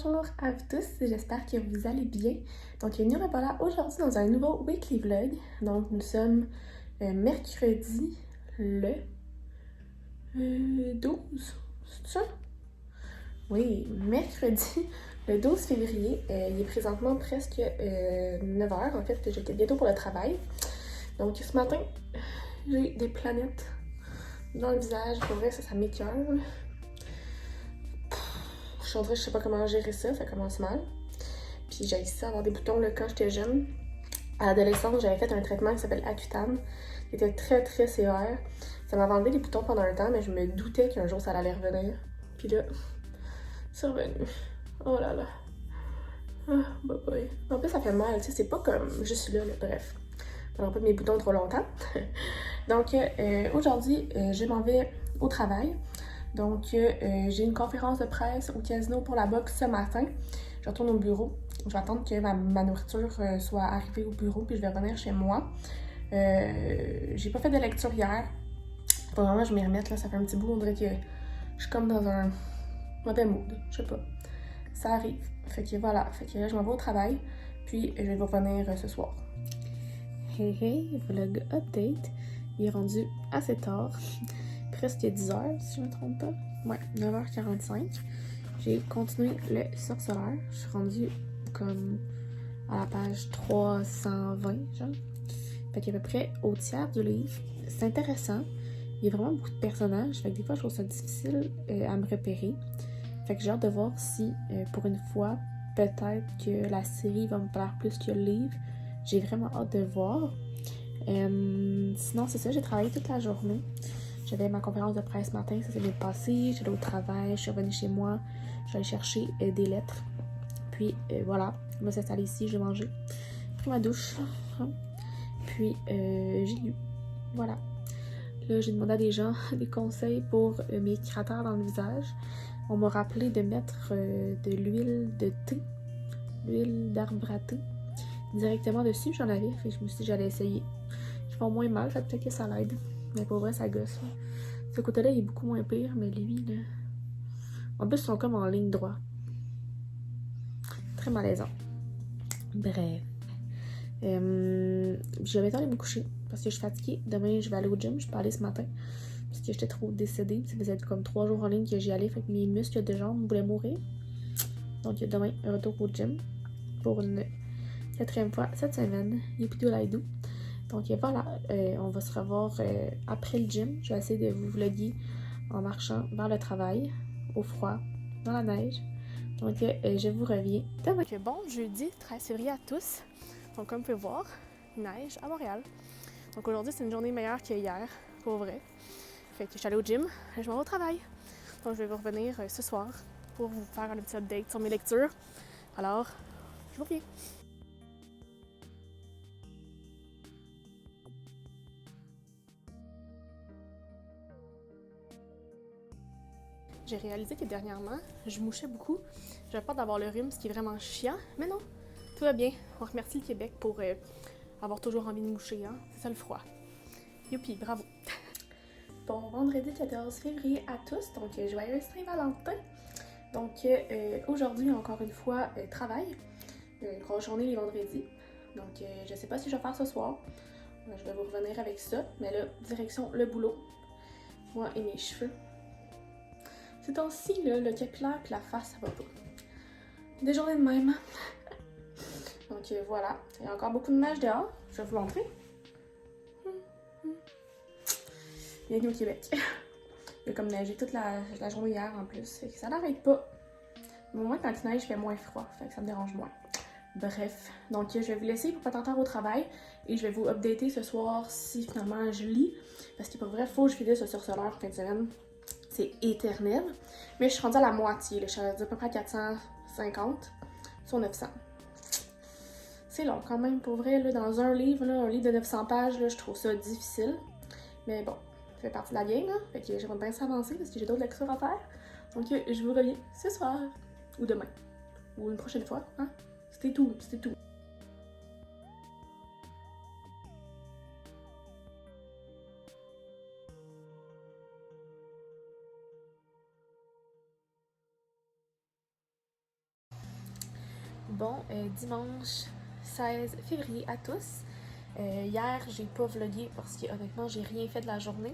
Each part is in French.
Bonjour à vous tous, j'espère que vous allez bien. Donc, nous revoilà aujourd'hui dans un nouveau weekly vlog. Donc, nous sommes mercredi le 12, c'est ça? Oui, mercredi le 12 février. Il est présentement presque 9h. En fait, j'étais bientôt pour le travail. Donc, ce matin, j'ai des planètes dans le visage. Pour vrai, ça m'écoeure. Je sais pas comment gérer ça, ça commence mal. Puis j'ai essayé d'avoir des boutons là, quand j'étais jeune. À l'adolescence, j'avais fait un traitement qui s'appelle Accutane. Il était très très sévère. Ça m'avait enlevé les boutons pendant un temps, mais je me doutais qu'un jour ça allait revenir. Puis là, c'est revenu. Oh là là. Ah, bye bye. En plus, ça fait mal, tu sais, c'est pas comme juste là, bref. Je prendrai pas mes boutons trop longtemps. Donc, aujourd'hui, je m'en vais au travail. Donc, j'ai une conférence de presse au casino pour la boxe ce matin. Je retourne au bureau. Je vais attendre que ma nourriture soit arrivée au bureau, puis je vais revenir chez moi. J'ai pas fait de lecture hier. Faut vraiment que je m'y remette, là. Ça fait un petit bout, on dirait que je suis comme dans un mauvais mood. Je sais pas. Ça arrive. Fait que voilà. Fait que là, je m'en vais au travail, puis je vais vous revenir ce soir. Hey hey, vlog update. Il est rendu assez tard. Presque 10h, si je me trompe pas. Ouais, 9h45. J'ai continué le sorceleur. Je suis rendue comme à la page 320, genre. Fait qu'à peu près au tiers du livre. C'est intéressant. Il y a vraiment beaucoup de personnages. Fait que des fois, je trouve ça difficile à me repérer. Fait que j'ai hâte de voir si, pour une fois, peut-être que la série va me plaire plus que le livre. J'ai vraiment hâte de voir. Sinon, c'est ça, j'ai travaillé toute la journée. J'avais ma conférence de presse ce matin, ça s'est bien passé. J'allais au travail, je suis revenue chez moi. Je suis allée chercher des lettres. Puis voilà, je me suis installée ici, j'ai mangé. Pris ma douche. Puis j'ai lu. Voilà. Là, j'ai demandé à des gens des conseils pour mes cratères dans le visage. On m'a rappelé de mettre de l'huile de thé, l'huile d'arbre à thé, directement dessus. J'en avais, fait que je me suis dit que j'allais essayer. Ils font moins mal, fait peut-être que ça l'aide. Mais pour vrai, ça gosse. Là. Ce côté-là, il est beaucoup moins pire, mais lui, là... En plus, ils sont comme en ligne droite. Très malaisant. Bref. Je vais aller me coucher parce que je suis fatiguée. Demain, je vais aller au gym. Je peux aller ce matin parce que j'étais trop décédée. Ça faisait comme 3 jours en ligne que j'y allais. Fait que mes muscles de jambes voulaient mourir. Donc, demain, un retour au gym pour une 4e fois cette semaine. Yippee laïdou. Donc, voilà. On va se revoir après le gym. Je vais essayer de vous vlogger en marchant vers le travail, au froid, dans la neige. Donc, je vous reviens demain. Donc, bon jeudi 13 février à tous. Donc, comme vous pouvez voir, il neige à Montréal. Donc, aujourd'hui, c'est une journée meilleure qu'hier, pour vrai. Fait que je suis allée au gym, je m'en vais au travail. Donc, je vais vous revenir ce soir pour vous faire un petit update sur mes lectures. Alors, je vous reviens. J'ai réalisé que dernièrement, je mouchais beaucoup. J'avais peur d'avoir le rhume, ce qui est vraiment chiant, mais non, tout va bien. On remercie le Québec pour avoir toujours envie de moucher, hein? C'est ça le froid. Youpi, bravo! Bon vendredi 14 février à tous, donc joyeux Saint-Valentin! Donc aujourd'hui, encore une fois, travail. Grosse journée les vendredis. Donc je sais pas si je vais faire ce soir. Je vais vous revenir avec ça. Mais là, direction le boulot. Moi et mes cheveux. Ces temps-ci, là, le capillaire et la face, ça va pas. Des journées de même. Donc voilà. Il y a encore beaucoup de neige dehors. Je vais vous montrer. Bienvenue au Québec. Il y a comme neigé toute la journée hier en plus. Fait que ça n'arrête pas. Mais au moins, quand il neige, il fait moins froid. Fait que ça me dérange moins. Bref. Donc, je vais vous laisser pour pas tant au travail. Et je vais vous updater ce soir si finalement je lis. Parce que pour vrai, faut que je finisse ce sorceleur en fin de semaine. C'est éternel. Mais je suis rendue à la moitié. Là. Je suis rendue à peu près à 450 sur 900. C'est long quand même. Pour vrai, là, dans un livre de 900 pages, là, je trouve ça difficile. Mais bon. Ça fait partie de la game, là. Fait que j'aimerais bien s'avancer parce que j'ai d'autres lectures à faire. Donc, je vous reviens ce soir. Ou demain. Ou une prochaine fois, hein. C'était tout. Bon, dimanche 16 février à tous. Hier, j'ai pas vlogué parce que honnêtement, j'ai rien fait de la journée.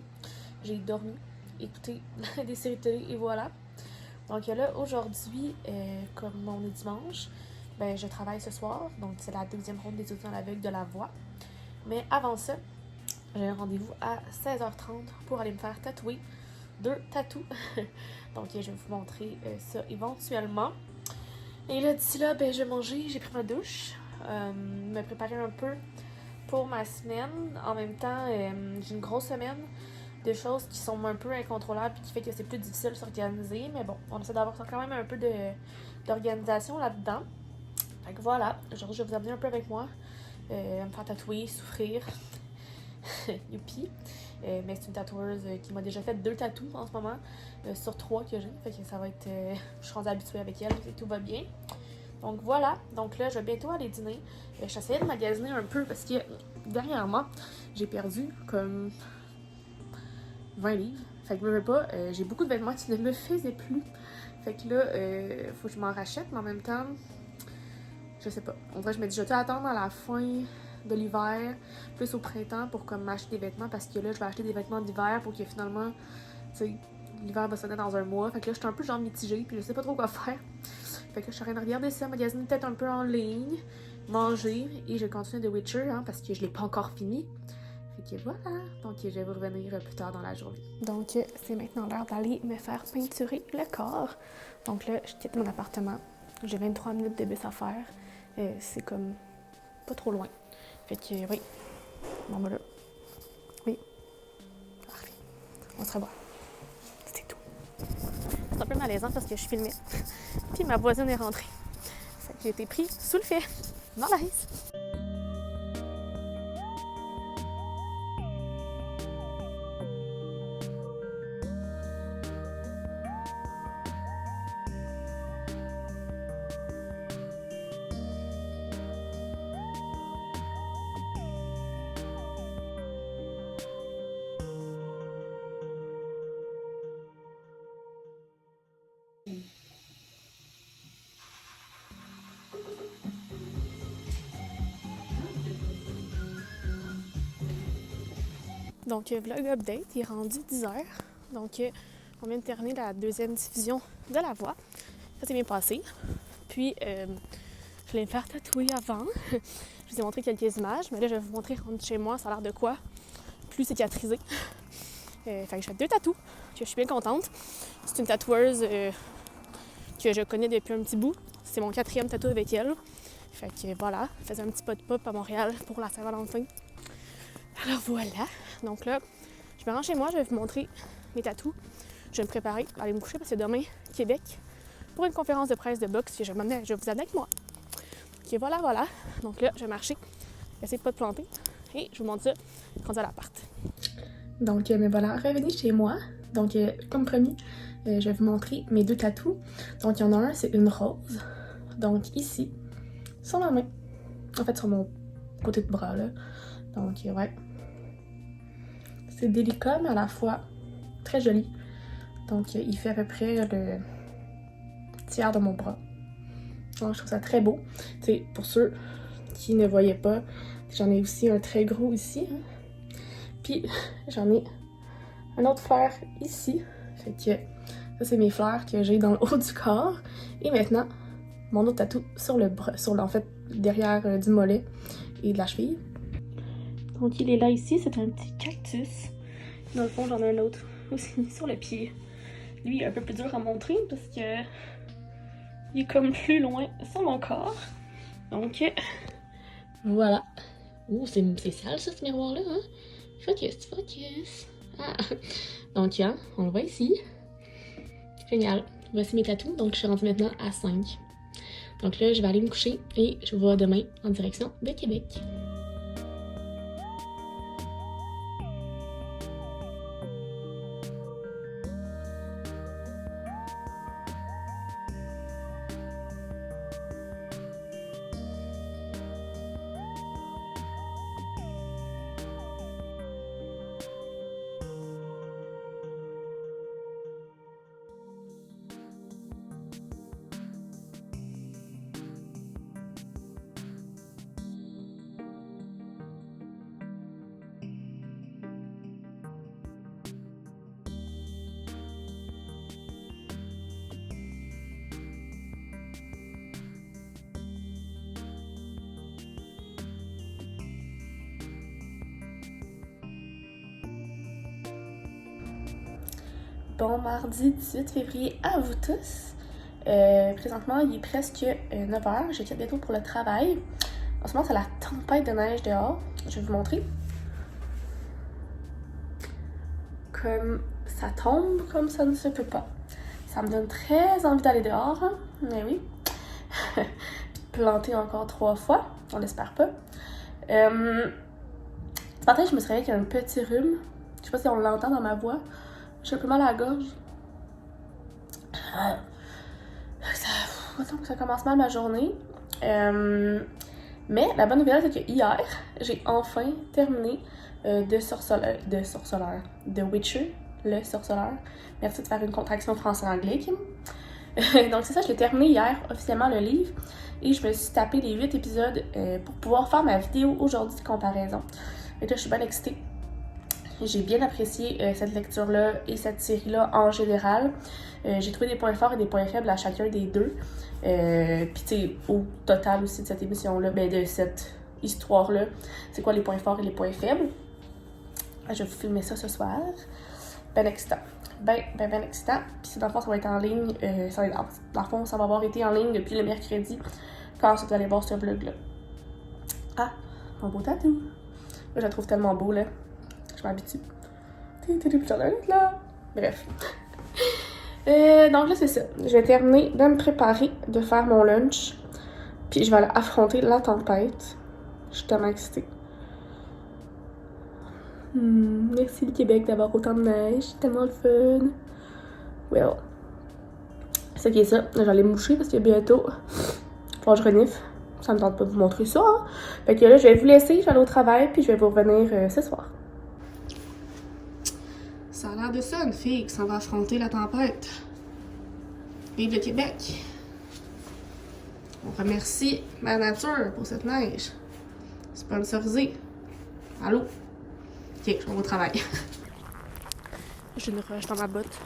J'ai dormi, écouté des séries télé et voilà. Donc là, aujourd'hui, comme on est dimanche, ben, je travaille ce soir. Donc c'est la deuxième ronde des étudiants à l'aveugle de la voix. Mais avant ça, j'ai un rendez-vous à 16h30 pour aller me faire tatouer 2 tatous. Donc je vais vous montrer ça éventuellement. Et là, d'ici là, ben, je vais manger, j'ai pris ma douche, me préparer un peu pour ma semaine. En même temps, j'ai une grosse semaine de choses qui sont un peu incontrôlables et qui fait que c'est plus difficile de s'organiser. Mais bon, on essaie d'avoir quand même un peu d'organisation là-dedans. Fait que voilà, aujourd'hui, je vais vous amener un peu avec moi, me faire tatouer, souffrir. Youpi! Mais c'est une tatoueuse qui m'a déjà fait 2 tatous en ce moment, sur 3 que j'ai. Fait que ça va être. Je suis rendue habituée avec elle et tout va bien. Donc voilà. Donc là, je vais bientôt aller dîner. J'essayais de magasiner un peu parce que dernièrement, j'ai perdu comme 20 livres. Fait que je veux pas, j'ai beaucoup de vêtements qui ne me faisaient plus. Fait que là, faut que je m'en rachète, mais en même temps, je sais pas. En vrai, je me dis, je vais attendre à la fin de l'hiver, plus au printemps pour comme m'acheter des vêtements parce que là, je vais acheter des vêtements d'hiver pour que finalement, tu sais, l'hiver va sonner dans un mois. Fait que là, je suis un peu genre mitigée puis je sais pas trop quoi faire. Fait que je suis en train de regarder ça, magasiner peut-être un peu en ligne, manger et je continue The Witcher parce que je l'ai pas encore fini. Fait que voilà, donc je vais vous revenir plus tard dans la journée. Donc c'est maintenant l'heure d'aller me faire peinturer le corps. Donc là, je quitte mon appartement. J'ai 23 minutes de bus à faire. C'est comme pas trop loin. Fait que oui. Bon ben là. Oui. Parfait. On se revoit. C'est tout. C'est un peu malaisant parce que je filmais. Puis ma voisine est rentrée. Fait que j'ai été pris sous le fait. Malaise. Donc, vlog update, il est rendu 10h. Donc, on vient de terminer la deuxième diffusion de La Voix. Ça s'est bien passé. Puis, je voulais me faire tatouer avant. Je vous ai montré quelques images, mais là, je vais vous montrer rendu chez moi, ça a l'air de quoi? Plus cicatrisé. Fait que je fais 2 tatous, que je suis bien contente. C'est une tatoueuse que je connais depuis un petit bout. C'est mon 4e tatou avec elle. Fait que voilà, je faisais un petit pop à Montréal pour la Saint-Valentin. Alors voilà, donc là, je me rends chez moi, je vais vous montrer mes tatous. Je vais me préparer à aller me coucher parce que demain, Québec, pour une conférence de presse de boxe que je vais vous amener avec moi. Ok, voilà. Donc là, je vais marcher, essayer de pas de planter et je vous montre ça quand à l'appart. Donc, me voilà revenue chez moi. Donc, comme promis, je vais vous montrer mes 2 tatous. Donc, il y en a un, c'est une rose. Donc, ici, sur ma main. En fait, sur mon côté de bras, là. Donc, ouais. C'est délicat, mais à la fois très joli. Donc, il fait à peu près le tiers de mon bras. Donc, je trouve ça très beau. Tu sais, pour ceux qui ne voyaient pas, j'en ai aussi un très gros ici. Hein. Puis, j'en ai un autre fleur ici. Fait que ça, c'est mes fleurs que j'ai dans le haut du corps. Et maintenant, mon autre tatou sur le bras, en fait, derrière du mollet et de la cheville. Donc, il est là ici, c'est un petit cactus. Dans le fond, j'en ai un autre aussi sur le pied. Lui, il est un peu plus dur à montrer parce que il est comme plus loin sur mon corps. Donc, voilà. Ouh, c'est sale ça, ce miroir-là, hein? Focus. Ah. Donc, hein, on le voit ici. Génial. Voici mes tatous. Donc, je suis rendue maintenant à 5. Donc là, je vais aller me coucher et je vous vois demain en direction de Québec. Bon mardi 18 février à vous tous. Présentement, il est presque 9h. Je quitte bientôt pour le travail. En ce moment, c'est la tempête de neige dehors. Je vais vous montrer. Comme ça tombe, comme ça ne se peut pas. Ça me donne très envie d'aller dehors. Hein? Mais oui. Puis de planter encore 3 fois. On l'espère pas. Ce matin, je me suis réveillée avec un petit rhume. Je sais pas si on l'entend dans ma voix. J'ai un peu mal à la gorge. Ça commence mal ma journée. Mais la bonne nouvelle, c'est que hier, j'ai enfin terminé The Witcher, le sorceleur. Merci de faire une contraction français-anglais, Kim. Donc c'est ça, je l'ai terminé hier, officiellement, le livre. Et je me suis tapé les 8 épisodes pour pouvoir faire ma vidéo aujourd'hui de comparaison. Et là, je suis bien excitée. J'ai bien apprécié cette lecture-là et cette série-là en général. J'ai trouvé des points forts et des points faibles à chacun des deux. Puis tu sais, au total aussi de cette émission-là, de cette histoire-là, c'est quoi les points forts et les points faibles. Je vais vous filmer ça ce soir. Ben excitant. Ben excitant. Puis dans le fond, ça va être en ligne. Dans le fond, ça va avoir été en ligne depuis le mercredi quand vous allez voir ce vlog-là. Ah, mon beau tatou. Je le trouve tellement beau, là. Je m'habitue. Bref. Donc là, c'est ça. Je vais terminer de me préparer, de faire mon lunch. Puis je vais aller affronter la tempête. Je suis tellement excitée. Merci le Québec d'avoir autant de neige. C'est tellement le fun. Well. C'est qui est ça. Je vais aller me moucher parce que bientôt, faut que je renifle. Ça me tente pas de vous montrer ça. Hein? Fait que là, je vais vous laisser. Je vais aller au travail. Puis je vais vous revenir ce soir. Ça a l'air de ça, une fille qui s'en va affronter la tempête. Vive le Québec! On remercie Mère Nature pour cette neige. Sponsorisé. Allô? Ok, je vais au travail. J'ai une roche dans ma botte.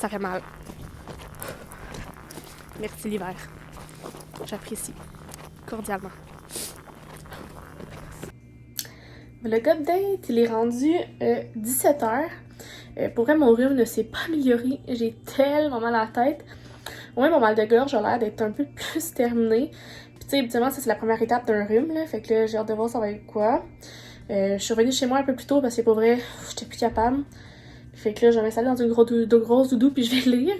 Ça fait mal. Merci l'hiver. J'apprécie. Cordialement. Le update, il est rendu 17h. Pour vrai, mon rhume ne s'est pas amélioré. J'ai tellement mal à la tête. Au moins, mon mal de gorge a l'air d'être un peu plus terminé. Puis, tu sais, habituellement, ça, c'est la première étape d'un rhume, là. Fait que là, j'ai hâte de voir ça va être quoi. Je suis revenue chez moi un peu plus tôt parce que, pour vrai, j'étais plus capable. Fait que là, je vais m'installer dans une grosse doudou puis je vais lire.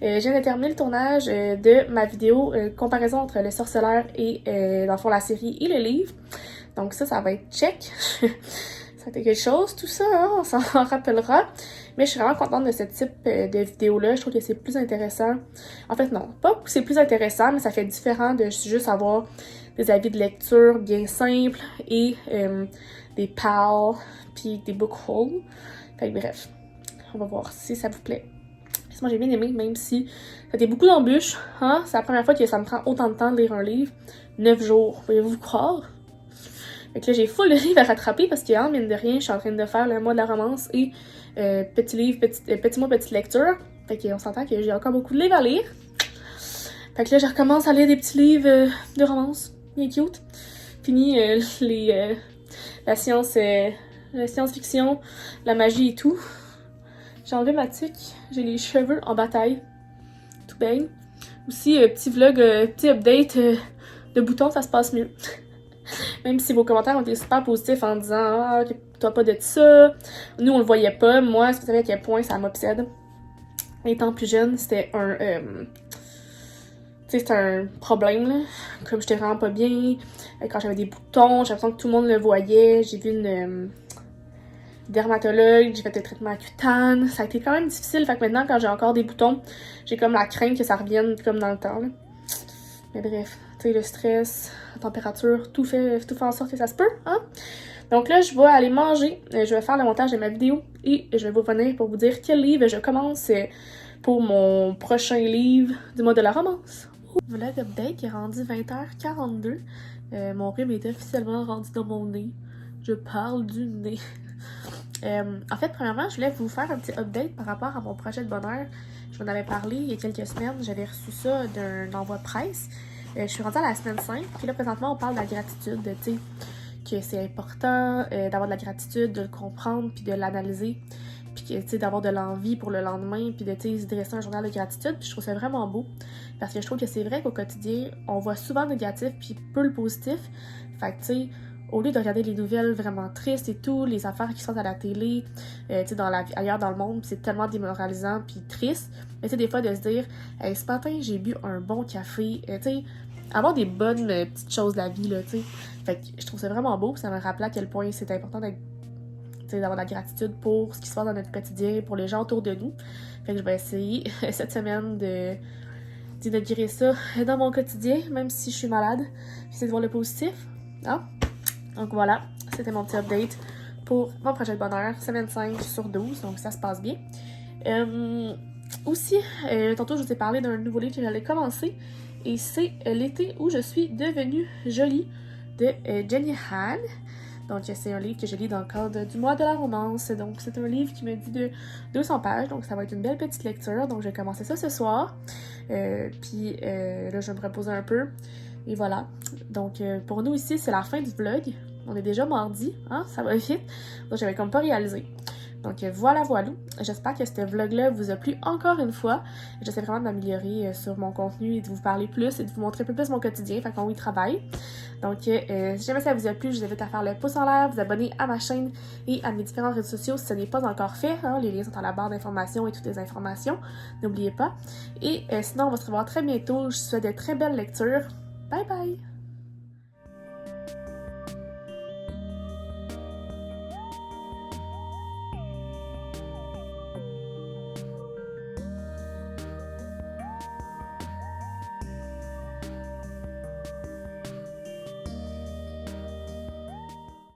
Je viens de terminer le tournage de ma vidéo comparaison entre le sorceleur et, dans le fond, la série et le livre. Donc ça va être check. Ça a été quelque chose, tout ça, hein? On s'en rappellera. Mais je suis vraiment contente de ce type de vidéo-là. Je trouve que c'est plus intéressant. En fait, non, pas que c'est plus intéressant, mais ça fait différent de juste avoir des avis de lecture bien simples et des pals, puis des book hauls. Fait que bref, on va voir si ça vous plaît. Moi, j'ai bien aimé, même si c'était beaucoup d'embûches. Hein? C'est la première fois que ça me prend autant de temps de lire un livre. 9 jours, pouvez-vous croire? Fait que là, j'ai full de livres à rattraper parce que, hein, mine de rien, je suis en train de faire le mois de la romance et petit livre, petit mois, petite lecture. Fait qu'on s'entend que j'ai encore beaucoup de livres à lire. Fait que là, je recommence à lire des petits livres de romance. Bien cute. Fini la science-fiction, la magie et tout. J'ai enlevé ma tuque. J'ai les cheveux en bataille. Tout bien. Aussi, petit vlog, petit update de boutons, ça se passe mieux. Même si vos commentaires ont été super positifs en disant « Ah, t'as pas de ça ». Nous, on le voyait pas. Moi, vous savez à quel point ça m'obsède. Étant plus jeune, c'était c'était un problème, là. Comme j'étais vraiment pas bien. Quand j'avais des boutons, j'ai l'impression que tout le monde le voyait. J'ai vu une dermatologue, j'ai fait des traitements à cutane. Ça a été quand même difficile. Fait que maintenant, quand j'ai encore des boutons, j'ai comme la crainte que ça revienne comme dans le temps, là. Mais bref, tu sais, le stress, la température, tout fait en sorte que ça se peut, hein? Donc là, je vais aller manger, je vais faire le montage de ma vidéo et je vais vous revenir pour vous dire quel livre je commence pour mon prochain livre du mois de la romance. Vlog update qui est rendu 20h42. Mon rhume est officiellement rendu dans mon nez. Je parle du nez. En fait, premièrement, je voulais vous faire un petit update par rapport à mon projet de bonheur. Je vous en avais parlé il y a quelques semaines. J'avais reçu ça d'un envoi de presse. Je suis rendue à la semaine 5. Puis là, présentement, on parle de la gratitude. Tu sais, que c'est important d'avoir de la gratitude, de le comprendre, puis de l'analyser. puis tu sais, d'avoir de l'envie pour le lendemain, puis de, tu sais, se dresser un journal de gratitude, puis je trouve ça vraiment beau, parce que je trouve que c'est vrai qu'au quotidien, on voit souvent le négatif, puis peu le positif, fait que, tu sais, au lieu de regarder les nouvelles vraiment tristes et tout, les affaires qui se passent à la télé, tu sais, ailleurs dans le monde, c'est tellement démoralisant puis triste, mais tu sais, des fois de se dire, hey, ce matin, j'ai bu un bon café, tu sais, avoir des bonnes petites choses de la vie, là, tu sais. Fait que je trouve ça vraiment beau, ça me rappelle à quel point c'est important d'avoir de la gratitude pour ce qui se passe dans notre quotidien, pour les gens autour de nous. Fait que je vais essayer cette semaine de guérir ça dans mon quotidien, même si je suis malade, puis c'est de voir le positif, hein? Donc voilà, c'était mon petit update pour mon projet de bonheur, semaine 5 sur 12, donc ça se passe bien. Aussi, tantôt je vous ai parlé d'un nouveau livre que j'allais commencer, et c'est L'été où je suis devenue jolie de Jenny Han. Donc c'est un livre que je lis dans le cadre du mois de la romance, donc c'est un livre qui me dit de 200 pages, donc ça va être une belle petite lecture, donc je vais commencer ça ce soir, puis là je vais me reposer un peu. Et voilà, donc pour nous ici, c'est la fin du vlog. On est déjà mardi, hein, ça va vite. Donc j'avais comme pas réalisé. Donc voilà. J'espère que ce vlog-là vous a plu encore une fois. J'essaie vraiment de m'améliorer sur mon contenu et de vous parler plus et de vous montrer un peu plus mon quotidien, fait qu'on y travaille. Donc si jamais ça vous a plu, je vous invite à faire le pouce en l'air, vous abonner à ma chaîne et à mes différents réseaux sociaux si ce n'est pas encore fait. Hein, les liens sont dans la barre d'informations et toutes les informations. N'oubliez pas. Et sinon, on va se revoir très bientôt. Je vous souhaite de très belles lectures. Bye bye!